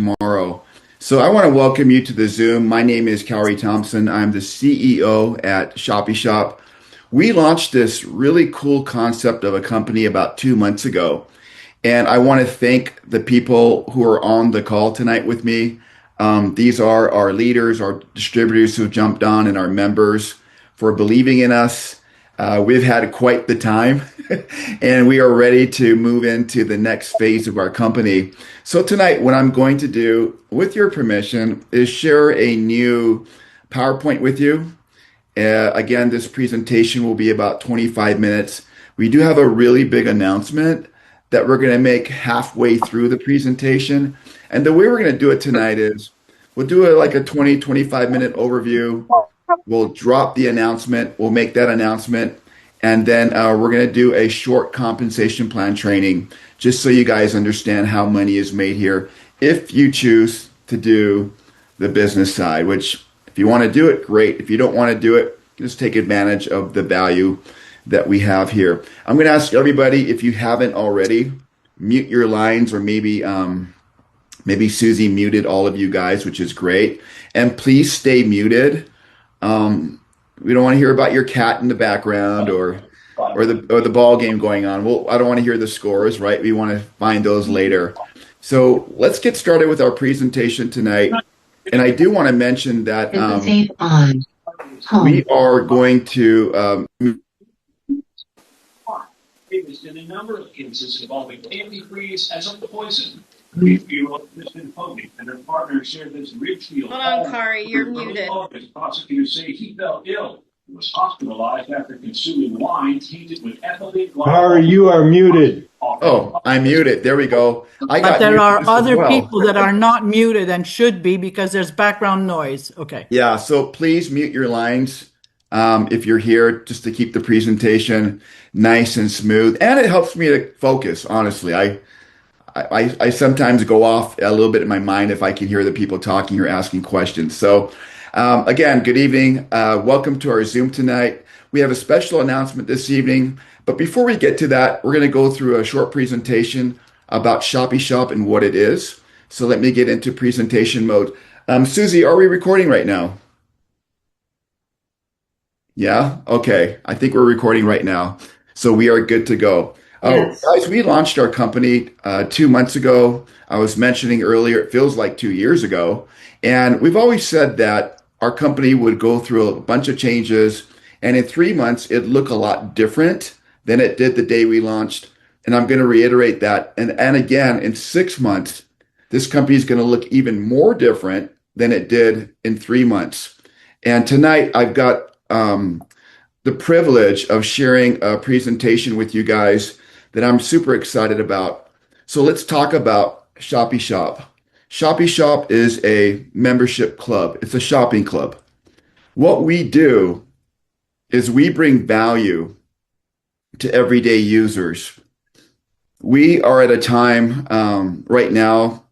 tomorrow. So I want to welcome you to the Zoom. My name is Cowrie Thompson. I'm the CEO at ShoppyShop. We launched this really cool concept of a company about 2 months ago. And I want to thank the people who are on the call tonight with me. These are our leaders, our distributors who jumped on, and our members for believing in us. We've had quite the time, and we are ready to move into the next phase of our company. So, tonight, what I'm going to do, with your permission, is share a new PowerPoint with you. Again, this presentation will be about 25 minutes. We do have a really big announcement that we're going to make halfway through the presentation. And the way we're going to do it tonight is we'll do like a 20, 25-minute overview. We'll drop the announcement. We'll make that announcement. And then we're going to do a short compensation plan training just so you guys understand how money is made here if you choose to do the business side, which if you want to do it, great. If you don't want to do it, just take advantage of the value that we have here. I'm going to ask everybody, if you haven't already, mute your lines, or maybe Susie muted all of you guys, which is great. And please stay muted. We don't want to hear about your cat in the background or the ball game going on. Well, I don't want to hear the scores, right? We want to find those later. So let's get started with our presentation tonight. And I do want to mention that we are going to in a number of cases involving antifreeze as a poison. And her partner shared this Ridgefield. Hold on, Kari, you're muted. Prosecutors say he fell ill. He was hospitalized after consuming wine tainted with ethylene glycol. Kari, you are muted. Oh, I'm muted. There we go. But there are other people that are not muted and should be because there's background noise. Okay. Yeah, so please mute your lines if you're here, just to keep the presentation nice and smooth. And it helps me to focus, honestly. I sometimes go off a little bit in my mind if I can hear the people talking or asking questions. So again, good evening. Welcome to our Zoom tonight. We have a special announcement this evening. But before we get to that, we're going to go through a short presentation about ShoppyShop and what it is. So let me get into presentation mode. Susie, are we recording right now? Yeah? Okay. I think we're recording right now. So we are good to go. Yes. Guys, we launched our company 2 months ago. I was mentioning earlier, it feels like 2 years ago. And we've always said that our company would go through a bunch of changes. And in 3 months, it'd look a lot different than it did the day we launched. And I'm going to reiterate that. And again, in 6 months, this company is going to look even more different than it did in 3 months. And tonight, I've got the privilege of sharing a presentation with you guys that I'm super excited about. So let's talk about ShoppyShop. ShoppyShop is a membership club. It's a shopping club. What we do is we bring value to everyday users. We are at a time right now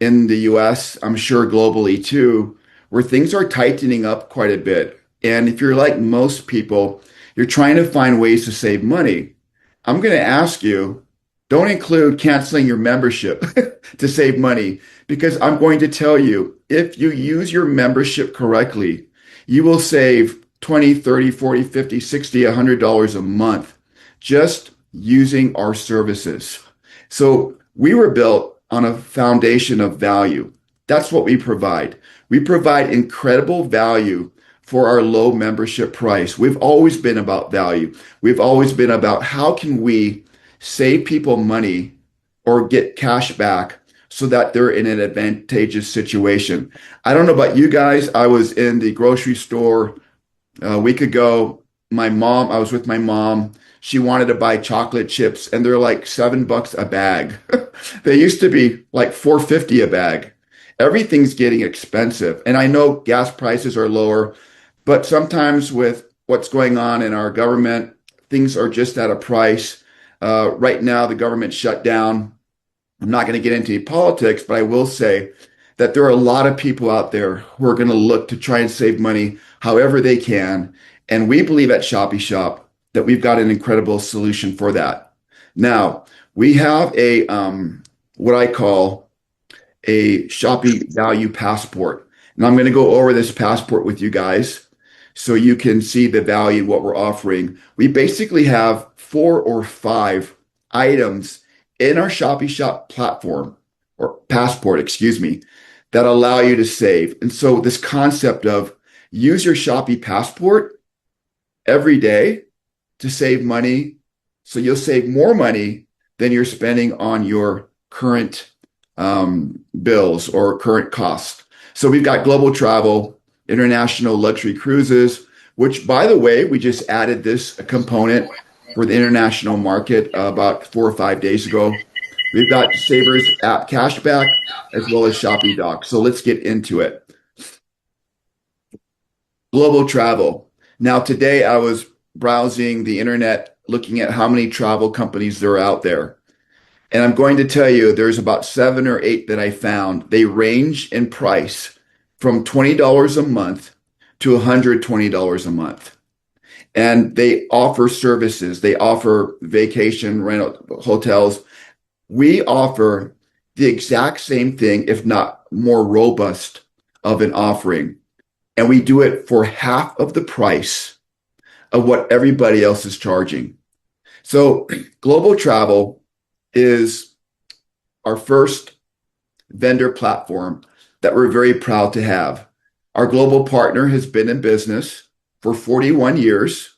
in the US, I'm sure globally too, where things are tightening up quite a bit. And if you're like most people, you're trying to find ways to save money. I'm going to ask you, don't include canceling your membership to save money, because I'm going to tell you, if you use your membership correctly, you will save 20, 30, 40, 50, 60, $100 a month just using our services. So we were built on a foundation of value. That's what we provide. We provide incredible value for our low membership price. We've always been about value. We've always been about how can we save people money or get cash back so that they're in an advantageous situation. I don't know about you guys. I was in the grocery store a week ago. I was with my mom. She wanted to buy chocolate chips, and they're like $7 a bag. They used to be like $4.50 a bag. Everything's getting expensive. And I know gas prices are lower, but sometimes with what's going on in our government, things are just at a price. Right now, the government shut down. I'm not going to get into politics, but I will say that there are a lot of people out there who are going to look to try and save money however they can. And we believe at ShoppyShop that we've got an incredible solution for that. Now, we have a what I call a Shopee Value Passport. And I'm going to go over this passport with you guys so you can see the value, what we're offering. We basically have 4 or 5 items in our ShoppyShop platform or passport, excuse me, that allow you to save. And so this concept of use your Shopee passport every day to save money. So you'll save more money than you're spending on your current bills or current costs. So we've got global travel, international luxury cruises, which, by the way, we just added this component for the international market about 4 or 5 days ago. We've got Savers app cashback as well as Shopee Doc. So let's get into it. Global travel. Now, today I was browsing the internet, looking at how many travel companies there are out there. And I'm going to tell you, there's about 7 or 8 that I found. They range in price from $20 a month to $120 a month. And they offer services. They offer vacation rental hotels. We offer the exact same thing, if not more robust of an offering. And we do it for half of the price of what everybody else is charging. So global travel is our first vendor platform that we're very proud to have. Our global partner has been in business for 41 years,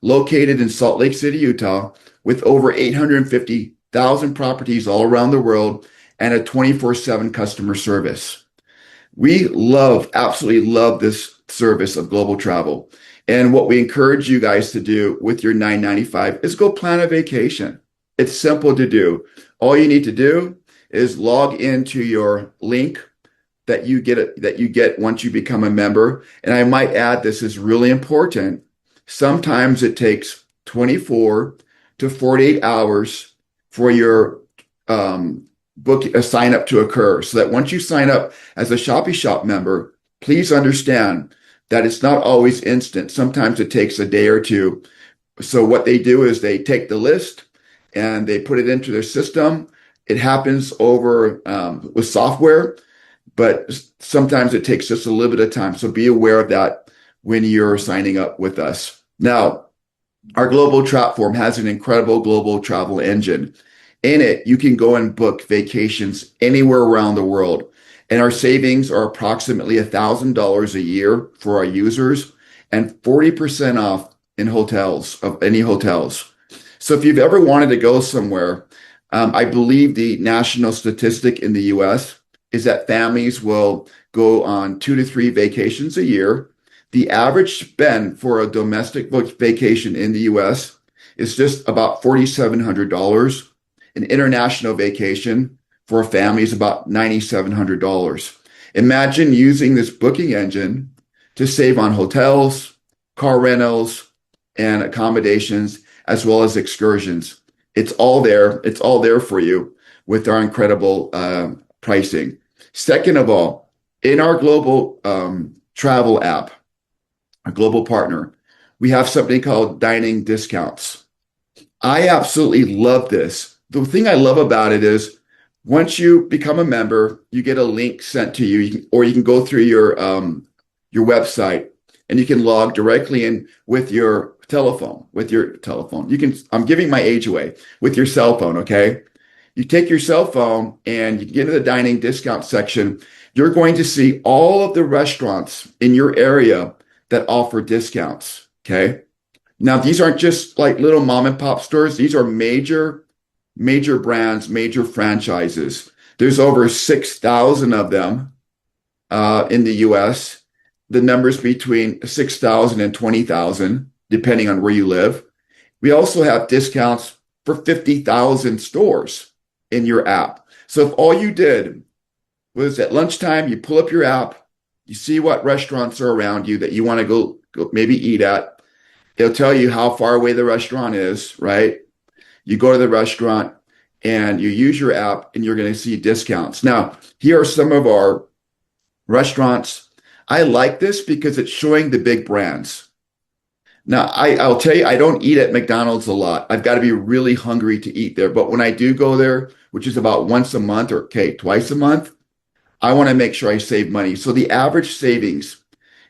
located in Salt Lake City, Utah, with over 850,000 properties all around the world and a 24/7 customer service. We absolutely love this service of global travel. And what we encourage you guys to do with your $9.95 is go plan a vacation. It's simple to do. All you need to do is log into your link that you get once you become a member. And I might add, this is really important. Sometimes it takes 24 to 48 hours for your sign up to occur. So that once you sign up as a ShoppyShop member, please understand that it's not always instant. Sometimes it takes a day or two. So what they do is they take the list and they put it into their system. It happens over with software, but sometimes it takes just a little bit of time. So be aware of that when you're signing up with us. Now, our global platform has an incredible global travel engine. In it, you can go and book vacations anywhere around the world. And our savings are approximately $1,000 a year for our users and 40% off in hotels, of any hotels. So if you've ever wanted to go somewhere, I believe the national statistic in the US is that families will go on 2 to 3 vacations a year. The average spend for a domestic vacation in the US is just about $4,700. An international vacation for a family is about $9,700. Imagine using this booking engine to save on hotels, car rentals, and accommodations, as well as excursions. It's all there. It's all there for you with our incredible pricing. Second of all, in our global travel app, a global partner, we have something called dining discounts. I absolutely love this. The thing I love about it is once you become a member, you get a link sent to you, or you can go through your website and you can log directly in with your telephone. You can, I'm giving my age away, with your cell phone, okay? You take your cell phone and you get to the dining discount section. You're going to see all of the restaurants in your area that offer discounts, okay? Now, these aren't just like little mom and pop stores. These are major brands, major franchises. There's over 6,000 of them in the US. The number's between 6,000 and 20,000, depending on where you live. We also have discounts for 50,000 stores in your app. So if all you did was at lunchtime, you pull up your app, you see what restaurants are around you that you want to go maybe eat at. It'll tell you how far away the restaurant is, right? You go to the restaurant and you use your app and you're going to see discounts. Now, here are some of our restaurants. I like this because it's showing the big brands. Now, I'll tell you, I don't eat at McDonald's a lot. I've got to be really hungry to eat there. But when I do go there, which is about once a month or twice a month, I want to make sure I save money. So the average savings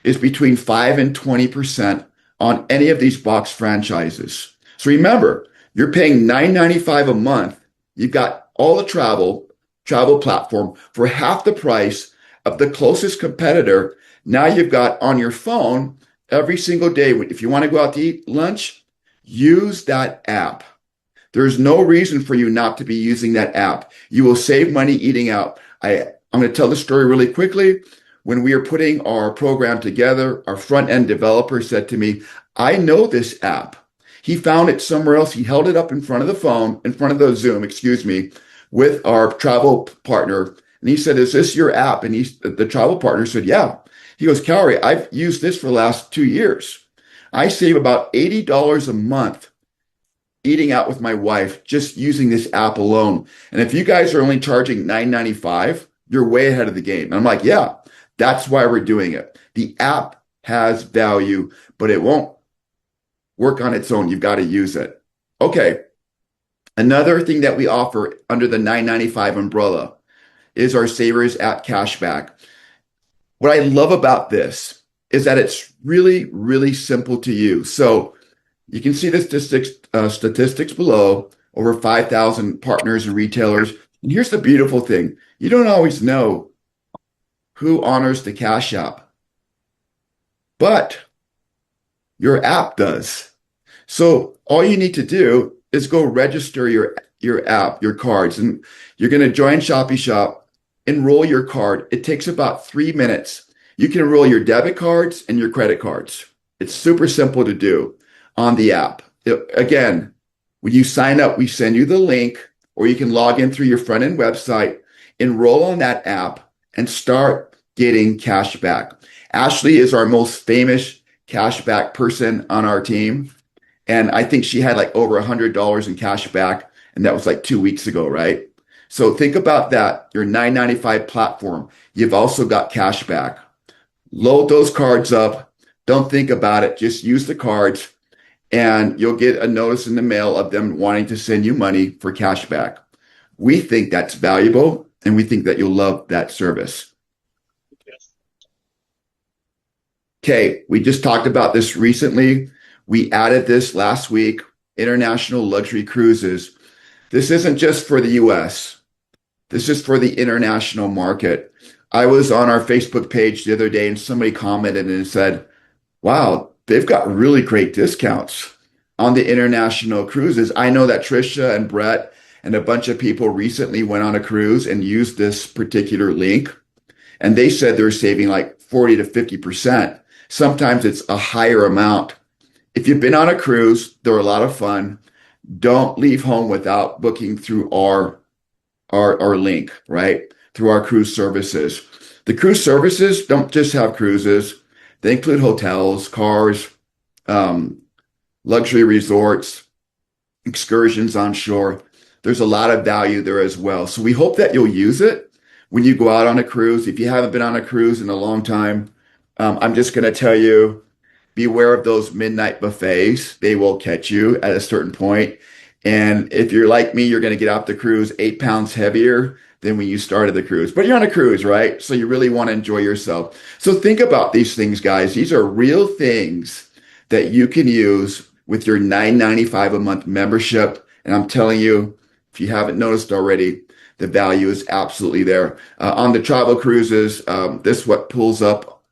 is between 5 and 20% on any of these box franchises. So remember, you're paying $9.95 a month. You've got all the travel platform for half the price of the closest competitor. Now you've got on your phone every single day. If you want to go out to eat lunch, use that app. There's no reason for you not to be using that app. You will save money eating out. I'm going to tell the story really quickly. When we were putting our program together, our front end developer said to me, I know this app. He found it somewhere else. He held it up in front of the phone, in front of the Zoom, excuse me, with our travel partner. And he said, is this your app? And the travel partner said, yeah. He goes, Calorie, I've used this for the last 2 years. I save about $80 a month eating out with my wife just using this app alone. And if you guys are only charging $9.95, you're way ahead of the game. And I'm like, yeah, that's why we're doing it. The app has value, but it won't work on its own. You've got to use it. Okay. Another thing that we offer under the $9.95 umbrella is our Savers at Cashback. What I love about this is that it's really, really simple to use. So you can see the statistics below, over 5,000 partners and retailers. And here's the beautiful thing. You don't always know who honors the Cash App, but your app does. So all you need to do is go register your app, your cards, and you're going to join ShoppyShop, enroll your card. It takes about 3 minutes. You can enroll your debit cards and your credit cards. It's super simple to do on the app. Again, when you sign up, we send you the link, or you can log in through your front end website, enroll on that app, and start getting cash back. Ashley is our most famous cash back person on our team. And I think she had like over $100 in cash back. And that was like 2 weeks ago, right? So think about that. Your $9.95 platform. You've also got cash back. Load those cards up. Don't think about it. Just use the cards and you'll get a notice in the mail of them wanting to send you money for cash back. We think that's valuable and we think that you'll love that service. Okay, we just talked about this recently. We added this last week, international luxury cruises. This isn't just for the US. This is for the international market. I was on our Facebook page the other day and somebody commented and said, wow, they've got really great discounts on the international cruises. I know that Trisha and Brett and a bunch of people recently went on a cruise and used this particular link. And they said they're saving like 40 to 50%. Sometimes it's a higher amount. If you've been on a cruise, they're a lot of fun. Don't leave home without booking through our link, right? Through our cruise services. The cruise services don't just have cruises. They include hotels, cars, luxury resorts, excursions on shore. There's a lot of value there as well. So we hope that you'll use it when you go out on a cruise. If you haven't been on a cruise in a long time, I'm just going to tell you, beware of those midnight buffets. They will catch you at a certain point. And if you're like me, you're going to get off the cruise 8 pounds heavier than when you started the cruise. But you're on a cruise, right? So you really want to enjoy yourself. So think about these things, guys. These are real things that you can use with your $9.95 a month membership. And I'm telling you, if you haven't noticed already, the value is absolutely there. On the travel cruises, this is what pulls up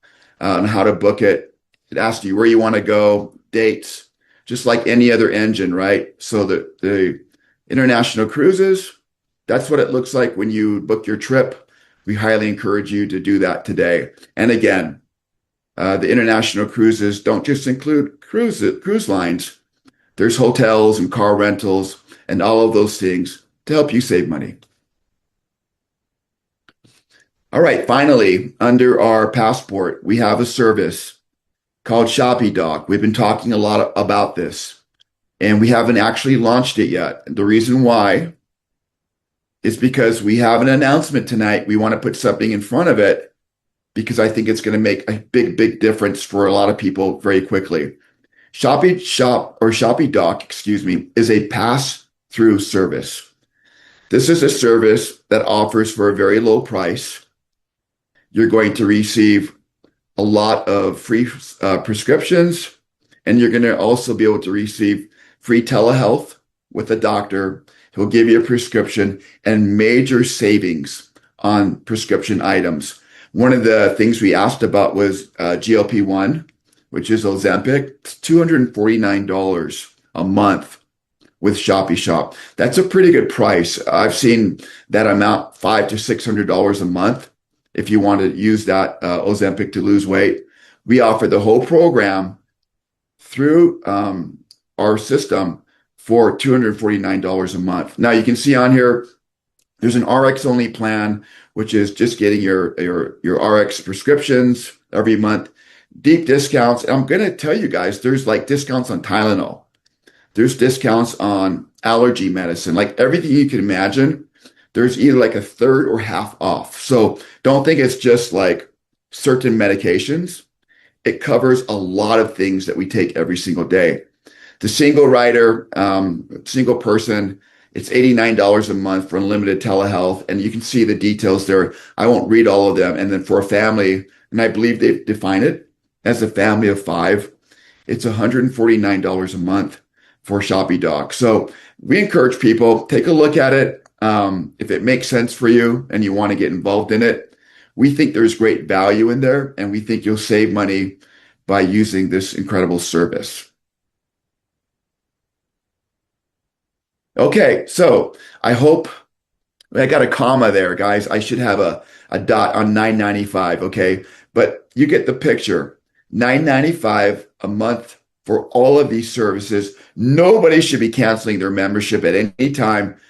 on how to book it. It asks you where you want to go, dates, just like any other engine, right? So the international cruises, that's what it looks like when you book your trip. We highly encourage you to do that today. And again, the international cruises don't just include cruise lines. There's hotels and car rentals and all of those things to help you save money. All right, finally, under our passport, we have a service called ShoppyDoc. We've been talking a lot about this, and we haven't actually launched it yet. The reason why is because we have an announcement tonight. We want to put something in front of it because I think it's going to make a big, big difference for a lot of people very quickly. ShoppyDoc, excuse me, is a pass-through service. This is a service that offers for a very low price You're going to receive a lot of free prescriptions, and you're going to also be able to receive free telehealth with a doctor. He'll give you a prescription and major savings on prescription items. One of the things we asked about was GLP-1, which is Ozempic. It's $249 a month with ShoppyShop. That's a pretty good price. I've seen that amount $500 to $600 a month if you want to use that Ozempic to lose weight. We offer the whole program through our system for $249 a month. Now you can see on here, there's an RX only plan, which is just getting your RX prescriptions every month, deep discounts. And I'm going to tell you guys, there's like discounts on Tylenol. There's discounts on allergy medicine, like everything you can imagine. There's either like a third or half off. So don't think it's just like certain medications. It covers a lot of things that we take every single day. The single rider, single person, it's $89 a month for unlimited telehealth. And you can see the details there. I won't read all of them. And then for a family, and I believe they define it as a family of five, it's $149 a month for Shoppy Dog. So we encourage people, take a look at it. If it makes sense for you and you want to get involved in it, we think there's great value in there, and we think you'll save money by using this incredible service. Okay, so I hope I got a comma there, guys. I should have a dot on $9.95, okay? But you get the picture. $9.95 a month for all of these services. Nobody should be canceling their membership at any time.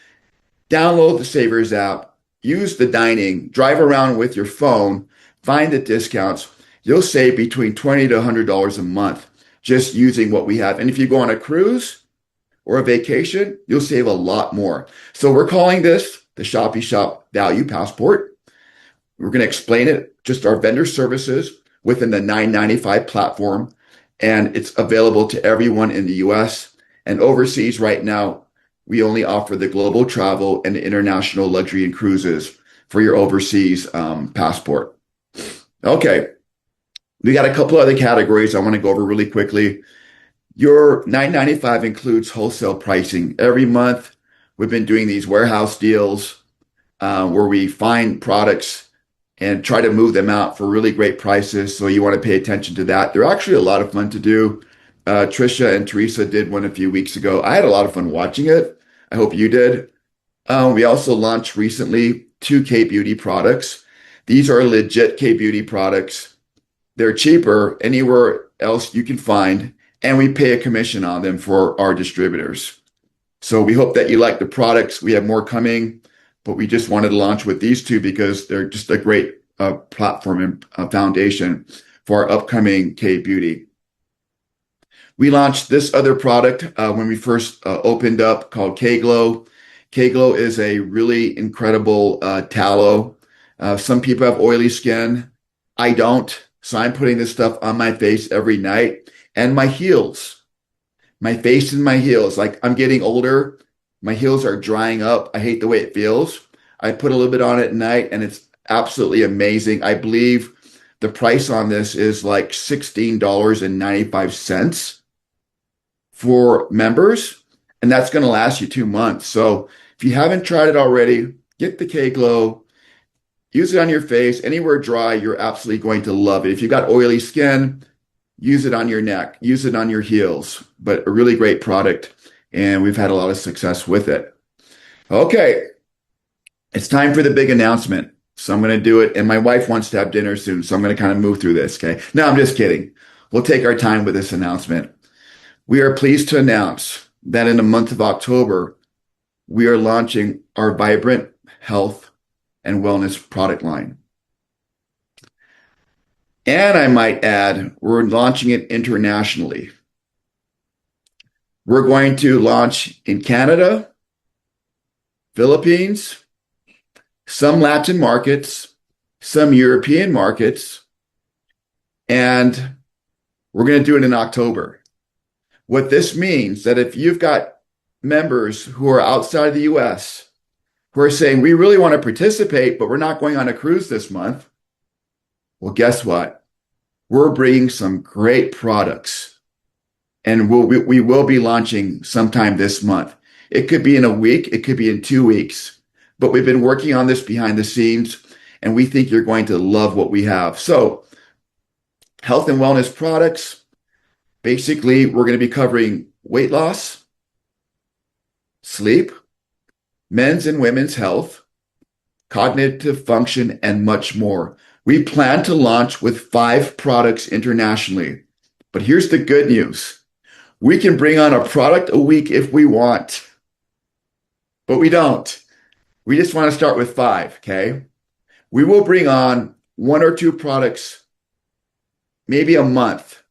Download the Savers app, use the dining, drive around with your phone, find the discounts. You'll save between $20 to $100 a month just using what we have. And if you go on a cruise or a vacation, you'll save a lot more. So we're calling this the ShoppyShop Value Passport. We're going to explain it, just our vendor services within the $9.95 platform. And it's available to everyone in the US and overseas right now. We only offer the global travel and the international luxury and cruises for your overseas passport. Okay, we got a couple other categories I want to go over really quickly. Your $9.95 includes wholesale pricing. Every month, we've been doing these warehouse deals where we find products and try to move them out for really great prices. So you want to pay attention to that. They're actually a lot of fun to do. Trisha and Teresa did one a few weeks ago. I had a lot of fun watching it. I hope you did. We also launched recently 2 K-Beauty products. These are legit K-Beauty products. They're cheaper anywhere else you can find, and we pay a commission on them for our distributors. So we hope that you like the products. We have more coming, but we just wanted to launch with these 2 because they're just a great platform and foundation for our upcoming K-Beauty. We launched this other product when we first opened up called K-Glow. K-Glow is a really incredible tallow. Some people have oily skin. I don't. So I'm putting this stuff on my face every night and my heels, my face and my heels. Like I'm getting older. My heels are drying up. I hate the way it feels. I put a little bit on it at night and it's absolutely amazing. I believe the price on this is like $16.95 for members, and that's going to last you 2 months. So if you haven't tried it already, get the K-Glow, use it on your face. Anywhere dry, you're absolutely going to love it. If you've got oily skin, use it on your neck, use it on your heels, but a really great product, and we've had a lot of success with it. Okay, it's time for the big announcement. So I'm going to do it, and my wife wants to have dinner soon, so I'm going to kind of move through this, okay? No, I'm just kidding. We'll take our time with this announcement. We are pleased to announce that in the month of October, we are launching our Vibrant Health and Wellness product line. And I might add, we're launching it internationally. We're going to launch in Canada, Philippines, some Latin markets, some European markets, and we're going to do it in October. What this means that if you've got members who are outside of the US who are saying, we really want to participate, but we're not going on a cruise this month, Well, guess what? We're bringing some great products and we will be launching sometime this month. It could be in a week, it could be in 2 weeks, but we've been working on this behind the scenes and we think you're going to love what we have. So, health and wellness products, basically, we're going to be covering weight loss, sleep, men's and women's health, cognitive function, and much more. We plan to launch with 5 products internationally. But here's the good news. We can bring on a product a week if we want, but we don't. We just want to start with 5, okay? We will bring on 1 or 2 products, maybe a month,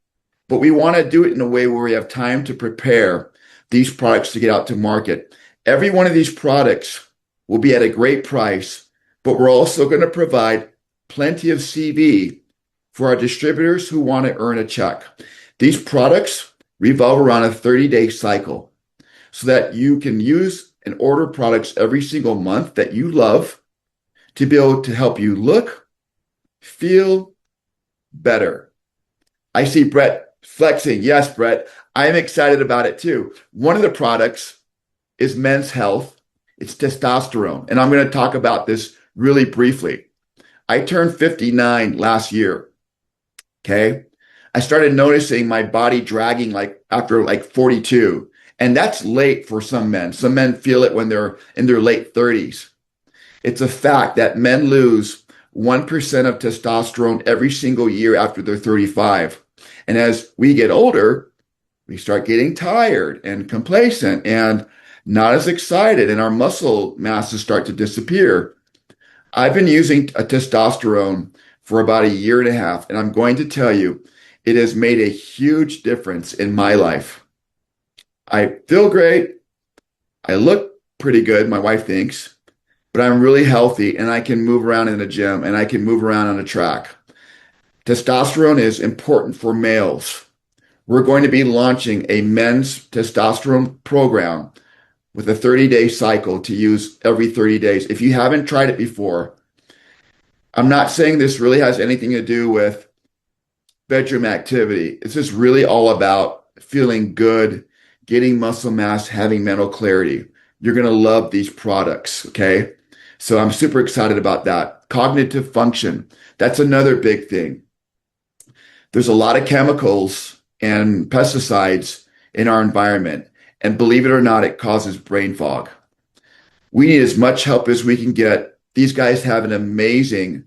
but we want to do it in a way where we have time to prepare these products to get out to market. Every one of these products will be at a great price, but we're also going to provide plenty of CV for our distributors who want to earn a check. These products revolve around a 30-day cycle so that you can use and order products every single month that you love to be able to help you look, feel better. I see Brett flexing. Yes, Brett, I'm excited about it too. One of the products is men's health. It's testosterone. And I'm going to talk about this really briefly. I turned 59 last year. Okay. I started noticing my body dragging like after like 42. And that's late for some men. Some men feel it when they're in their late 30s. It's a fact that men lose 1% of testosterone every single year after they're 35. And as we get older, we start getting tired and complacent and not as excited, and our muscle masses start to disappear. I've been using a testosterone for about a year and a half, and I'm going to tell you, it has made a huge difference in my life. I feel great. I look pretty good, my wife thinks, but I'm really healthy and I can move around in the gym and I can move around on a track. Testosterone is important for males. We're going to be launching a men's testosterone program with a 30-day cycle to use every 30 days. If you haven't tried it before, I'm not saying this really has anything to do with bedroom activity. It's just really all about feeling good, getting muscle mass, having mental clarity. You're going to love these products, okay? So I'm super excited about that. Cognitive function, that's another big thing. There's a lot of chemicals and pesticides in our environment. And believe it or not, it causes brain fog. We need as much help as we can get. These guys have an amazing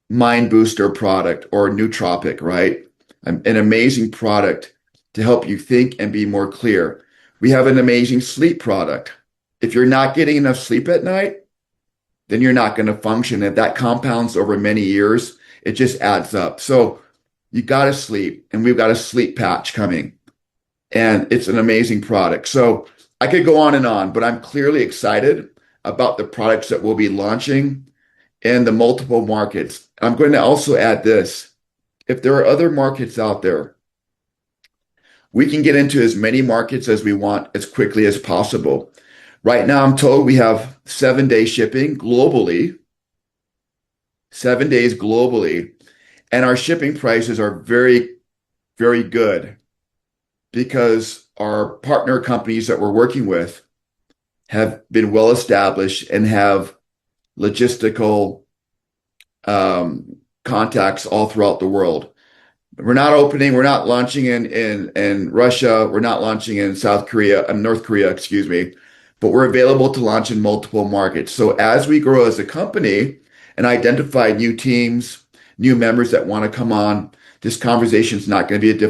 mind booster product or nootropic, right? An amazing product to help you think and be more clear. We have an amazing sleep product. If you're not getting enough sleep at night, then you're not going to function. If that compounds over many years, it just adds up. So you got to sleep, and we've got a sleep patch coming. And it's an amazing product. So I could go on, but I'm clearly excited about the products that we'll be launching in the multiple markets. I'm going to also add this. If there are other markets out there, we can get into as many markets as we want as quickly as possible. Right now, I'm told we have 7-day shipping globally, 7 days globally. And our shipping prices are very, very good, because our partner companies that we're working with have been well established and have logistical contacts all throughout the world. We're not launching in Russia, we're not launching in South Korea, North Korea, excuse me, but we're available to launch in multiple markets. So as we grow as a company and identify new teams, new members that want to come on, this conversation is not going to be a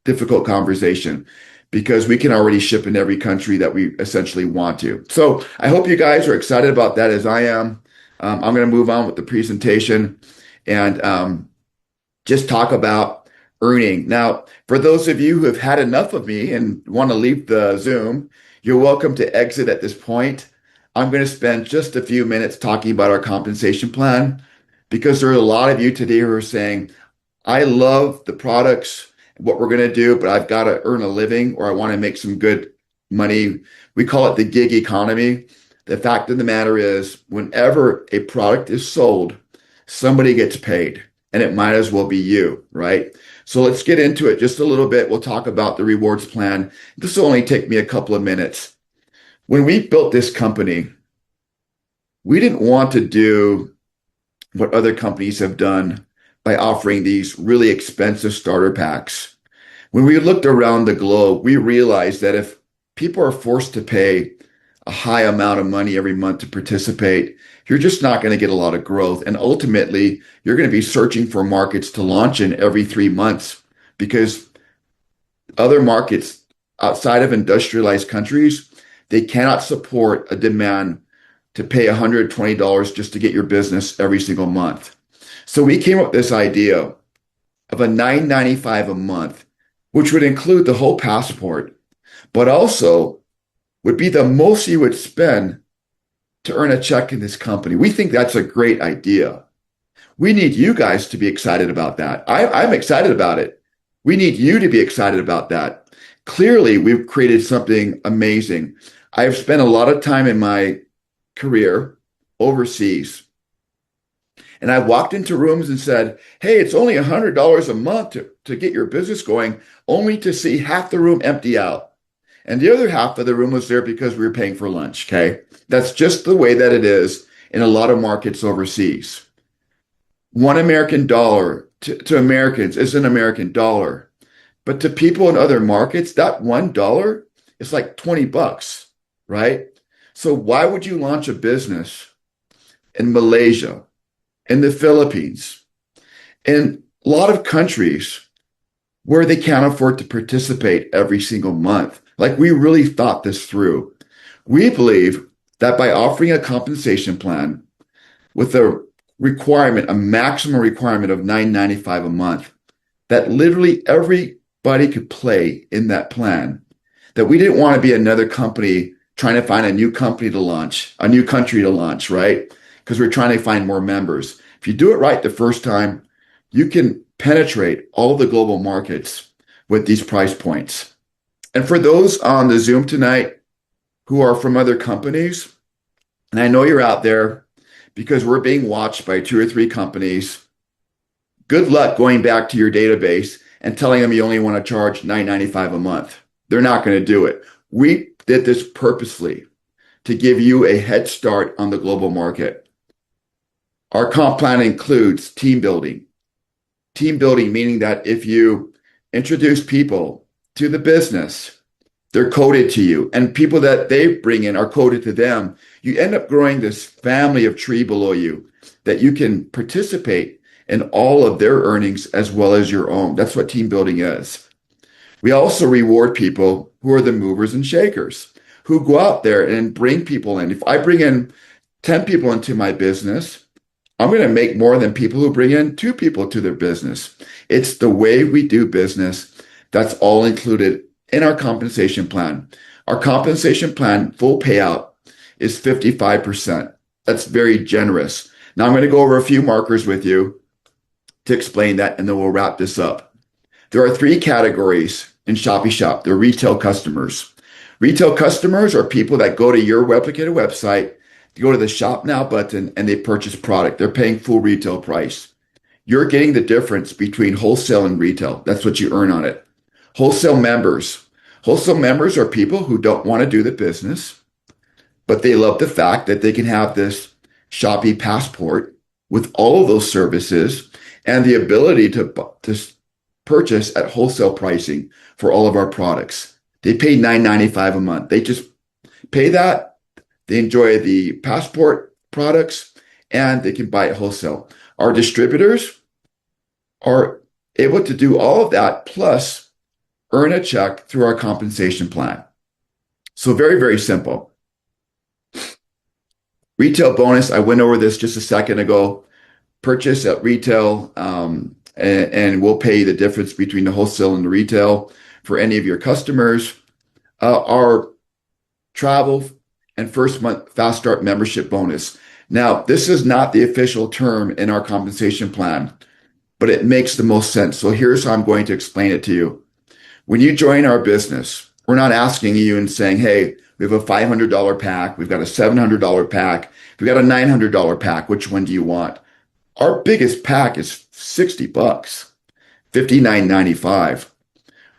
difficult conversation, because we can already ship in every country that we essentially want to. So I hope you guys are excited about that as I am. I'm going to move on with the presentation and just talk about earning. Now, for those of you who have had enough of me and want to leave the Zoom, you're welcome to exit at this point. I'm going to spend just a few minutes talking about our compensation plan, because there are a lot of you today who are saying, I love the products, what we're going to do, but I've got to earn a living, or I want to make some good money. We call it the gig economy. The fact of the matter is, whenever a product is sold, somebody gets paid. and it might as well be you, right? So let's get into it just a little bit. We'll talk about the rewards plan. This will only take me a couple of minutes. When we built this company, we didn't want to do what other companies have done by offering these really expensive starter packs. When we looked around the globe, we realized that if people are forced to pay a high amount of money every month to participate, you're just not going to get a lot of growth. And ultimately, you're going to be searching for markets to launch in every 3 months because other markets outside of industrialized countries, they cannot support a demand to pay $120 just to get your business every single month. So we came up with this idea of a $9.95 a month, which would include the whole passport, but also would be the most you would spend to earn a check in this company. We think that's a great idea. We need you guys to be excited about that. I'm excited about it. We need you to be excited about that. Clearly, we've created something amazing. I've spent a lot of time in my career overseas, and I've walked into rooms and said, hey, it's only $100 a month to get your business going, only to see half the room empty out. And the other half of the room was there because we were paying for lunch, okay? That's just the way that it is in a lot of markets overseas. $1 to Americans is an American dollar. But to people in other markets, that $1 is like 20 bucks, right? So why would you launch a business in Malaysia, in the Philippines, in a lot of countries where they can't afford to participate every single month? Like, we really thought this through. We believe that by offering a compensation plan with a maximum requirement of $9.95 a month, that literally everybody could play in that plan, that we didn't want to be another company trying to find a new company to launch, a new country to launch, right? Because we're trying to find more members. If you do it right the first time, you can penetrate all the global markets with these price points. And for those on the Zoom tonight who are from other companies, and I know you're out there because we're being watched by 2 or 3 companies, good luck going back to your database and telling them you only want to charge $9.95 a month. They're not going to do it. We did this purposely to give you a head start on the global market. Our comp plan includes team building. Team building meaning that if you introduce people to the business, they're coded to you, and people that they bring in are coded to them. You end up growing this family of tree below you that you can participate in all of their earnings as well as your own. That's what team building is. We also reward people who are the movers and shakers, who go out there and bring people in. If I bring in 10 people into my business, I'm going to make more than people who bring in 2 people to their business. It's the way we do business. That's all included in our compensation plan. Our compensation plan full payout is 55%. That's very generous. Now I'm going to go over a few markers with you to explain that, and then we'll wrap this up. There are 3 categories in ShoppyShop. They're retail customers. Retail customers are people that go to your replicated website, they go to the Shop Now button, and they purchase product. They're paying full retail price. You're getting the difference between wholesale and retail. That's what you earn on it. Wholesale members. Wholesale members are people who don't want to do the business, but they love the fact that they can have this Shopee passport with all of those services and the ability to purchase at wholesale pricing for all of our products. They pay $9.95 a month. They just pay that. They enjoy the passport products and they can buy it wholesale. Our distributors are able to do all of that plus earn a check through our compensation plan. So very, very simple. Retail bonus, I went over this just a second ago. Purchase at retail, and we'll pay the difference between the wholesale and the retail for any of your customers. Our travel and first month Fast Start membership bonus. Now, this is not the official term in our compensation plan, but it makes the most sense. So here's how I'm going to explain it to you. When you join our business, we're not asking you and saying, hey, we have a $500 pack, we've got a $700 pack, we've got a $900 pack, which one do you want? Our biggest pack is 60 bucks, 59.95.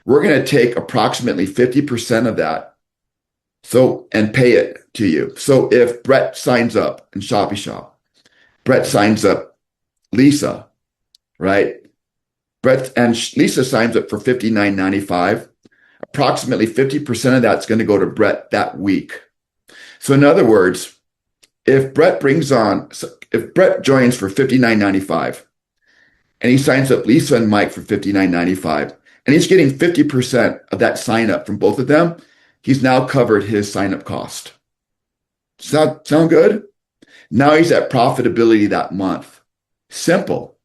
We're going to take approximately 50% of that and pay it to you. So if Brett signs up in ShoppyShop, Brett signs up Lisa, right? Brett and Lisa signs up for 59.95. Approximately 50% of that's going to go to Brett that week. So in other words, if Brett brings on, if Brett joins for 59.95 and he signs up Lisa and Mike for 59.95 and he's getting 50% of that sign up from both of them, he's now covered his sign up cost. Sound good? Now he's at profitability that month. Simple.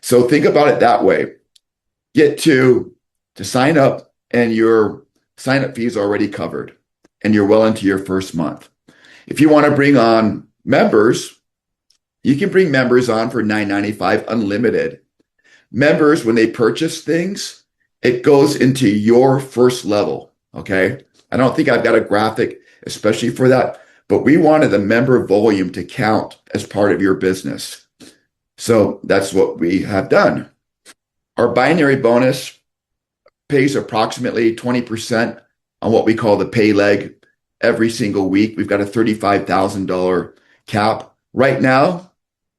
So think about it that way. Get to sign up and your sign up fee is already covered and you're well into your first month. If you want to bring on members, you can bring members on for $9.95 unlimited. Members, when they purchase things, it goes into your first level. Okay. I don't think I've got a graphic especially for that, but we wanted the member volume to count as part of your business. So that's what we have done. Our binary bonus pays approximately 20% on what we call the pay leg every single week. We've got a $35,000 cap. Right now,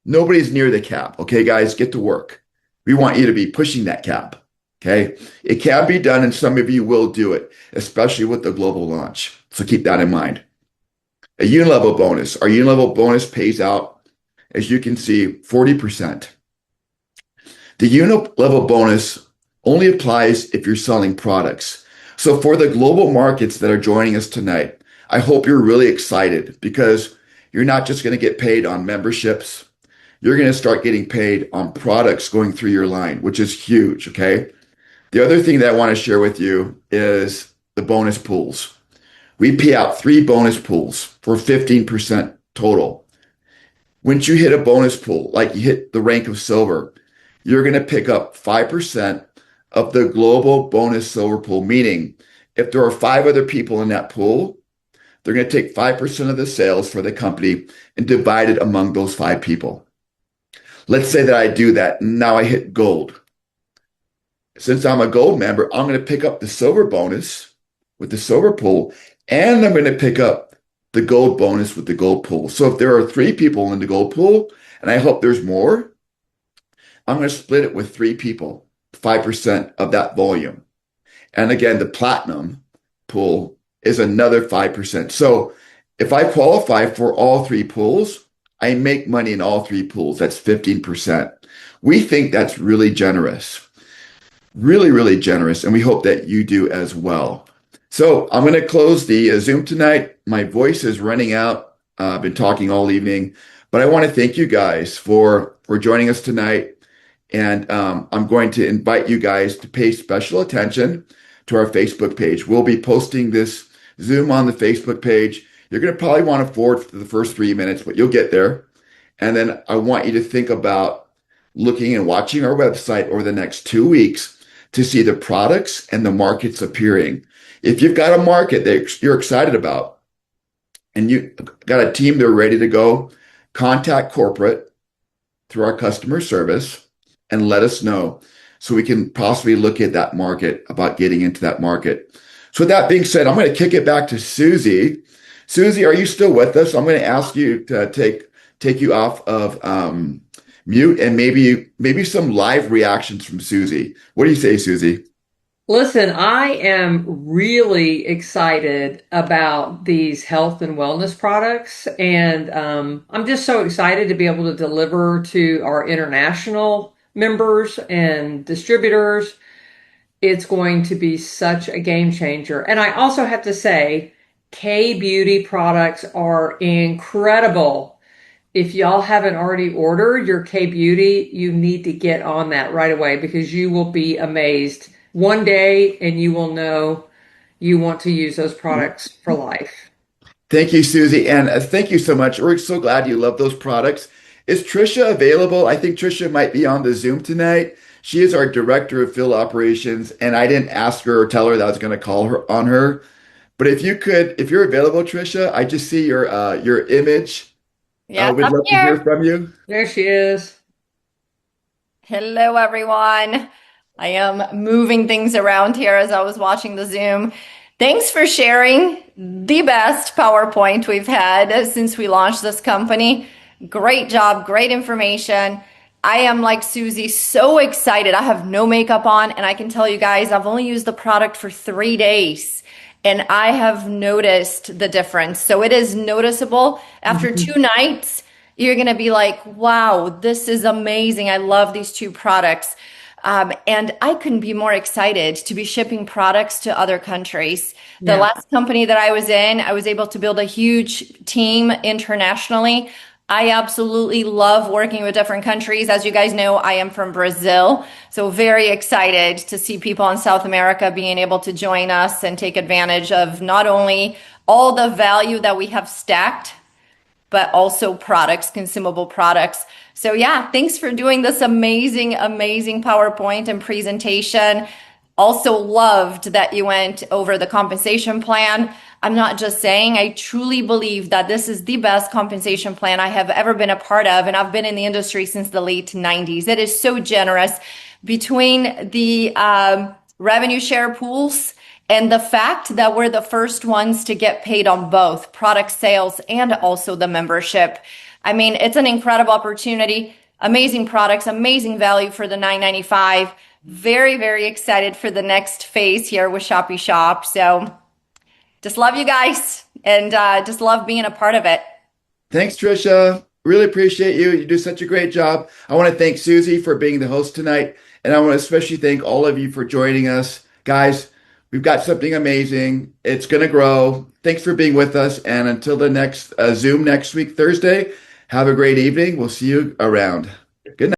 nobody's near the cap. Okay, guys, get to work. We want you to be pushing that cap. Okay, it can be done, and some of you will do it, especially with the global launch. So keep that in mind. A unilevel bonus. Our unilevel bonus pays out, as you can see, 40%. The unilevel bonus only applies if you're selling products. So for the global markets that are joining us tonight, I hope you're really excited because you're not just going to get paid on memberships. You're going to start getting paid on products going through your line, which is huge. Okay. The other thing that I want to share with you is the bonus pools. We pay out 3 bonus pools for 15% total. Once you hit a bonus pool, like you hit the rank of silver, you're going to pick up 5% of the global bonus silver pool, meaning if there are 5 other people in that pool, they're going to take 5% of the sales for the company and divide it among those 5 people. Let's say that I do that. Now I hit gold. Since I'm a gold member, I'm going to pick up the silver bonus with the silver pool, and I'm going to pick up the gold bonus with the gold pool. So if there are 3 people in the gold pool, and I hope there's more, I'm going to split it with 3 people, 5% of that volume. And again, the platinum pool is another 5%. So if I qualify for all 3 pools, I make money in all 3 pools. That's 15%. We think that's really generous, really, really generous. And we hope that you do as well. So I'm going to close the Zoom tonight. My voice is running out. I've been talking all evening, but I want to thank you guys for joining us tonight. And I'm going to invite you guys to pay special attention to our Facebook page. We'll be posting this Zoom on the Facebook page. You're going to probably want to forward for the first 3 minutes, but you'll get there. And then I want you to think about looking and watching our website over the next 2 weeks to see the products and the markets appearing. If you've got a market that you're excited about and you got a team that are ready to go, contact corporate through our customer service and let us know so we can possibly look at that market, about getting into that market. So with that being said, I'm going to kick it back to Susie. Susie, are you still with us? I'm going to ask you to take you off of mute and maybe some live reactions from Susie. What do you say, Susie? Listen, I am really excited about these health and wellness products, and I'm just so excited to be able to deliver to our international members and distributors. It's going to be such a game changer. And I also have to say, K Beauty products are incredible. If y'all haven't already ordered your K Beauty, you need to get on that right away because you will be amazed one day and you will know you want to use those products for life. Thank you, Susie. And thank you so much. We're so glad you love those products. Is Trisha available? I think Trisha might be on the Zoom tonight. She is our director of field operations, and I didn't ask her or tell her that I was going to call her on her. But if you could, if you're available, Trisha, I just see your image. Yes, We'd I'm love to hear here. from you. There she is. Hello, everyone. I am moving things around here as I was watching the Zoom. Thanks for sharing the best PowerPoint we've had since we launched this company. Great job, great information. I am like Susie, so excited. I have no makeup on, and I can tell you guys, I've only used the product for 3 days. And I have noticed the difference. So it is noticeable. After Mhm. 2 nights, you're going to be like, wow, this is amazing. I love these two products. And I couldn't be more excited to be shipping products to other countries. The Yeah. last company that I was in, I was able to build a huge team internationally. I absolutely love working with different countries. As you guys know, I am from Brazil. So very excited to see people in South America being able to join us and take advantage of not only all the value that we have stacked, but also products, consumable products. So yeah, thanks for doing this amazing, amazing PowerPoint and presentation. Also loved that you went over the compensation plan. I'm not just saying, I truly believe that this is the best compensation plan I have ever been a part of. And I've been in the industry since the late 90s. It is so generous between the revenue share pools and the fact that we're the first ones to get paid on both product sales and also the membership. I mean, it's an incredible opportunity, amazing products, amazing value for the $9.95. Very, very excited for the next phase here with ShoppyShop. So just love you guys and just love being a part of it. Thanks, Trisha. Really appreciate you. You do such a great job. I want to thank Susie for being the host tonight. And I want to especially thank all of you for joining us. Guys, we've got something amazing. It's going to grow. Thanks for being with us. And until the next Zoom next week, Thursday, have a great evening. We'll see you around.